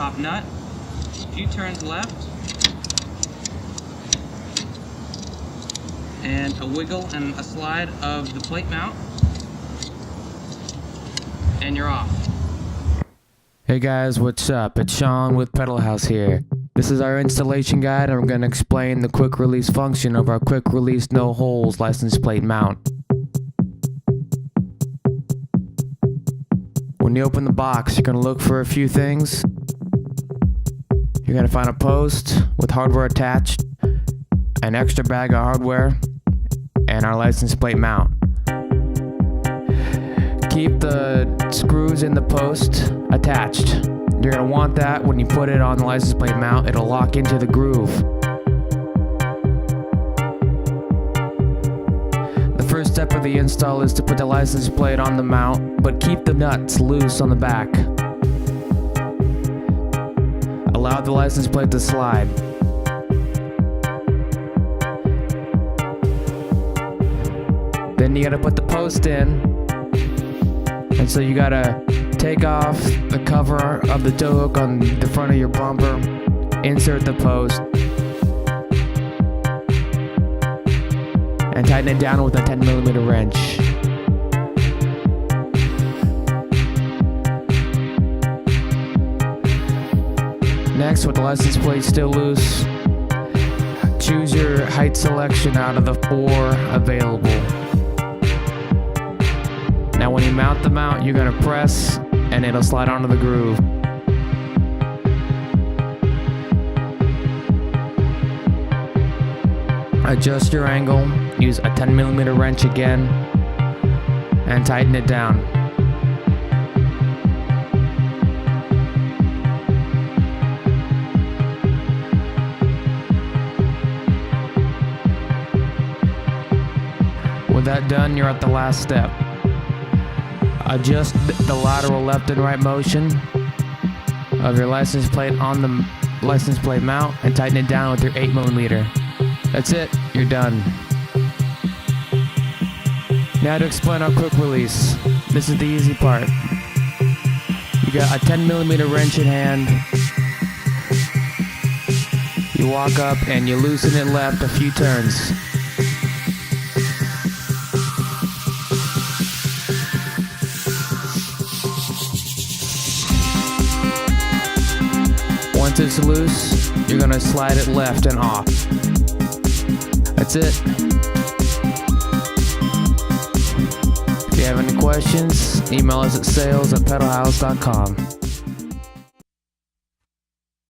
top nut, a few turns left, and a wiggle and a slide of the plate mount, and you're off. Hey guys, what's up? It's Sean with Pedal House here. This is our installation guide, and I'm going to explain the quick release function of our quick release no holes license plate mount. When you open the box, you're going to look for a few things. You're going to find a post with hardware attached, an extra bag of hardware, and our license plate mount. Keep the screws in the post attached. You're going to want that when you put it on the license plate mount. It'll lock into the groove. The first step of the install is to put the license plate on the mount, but keep the nuts loose on the back. Allow the license plate to slide. Then you got to put the post in. And so you gotta take off the cover of the tow hook on the front of your bumper, insert the post, and tighten it down with a 10mm wrench. Next, with the license plate still loose, choose your height selection out of the 4 available. Now when you mount the mount, you're going to press and it'll slide onto the groove. Adjust your angle, use a 10mm wrench again, and tighten it down. With that done, you're at the last step. Adjust the lateral left and right motion of your license plate on the license plate mount and tighten it down with your 8mm. That's it, you're done. Now to explain our quick release. This is the easy part. You got a 10mm wrench in hand. You walk up and you loosen it left a few turns. Once it's loose, you're going to slide it left and off. That's it. If you have any questions, email us at sales@pedalhouse.com.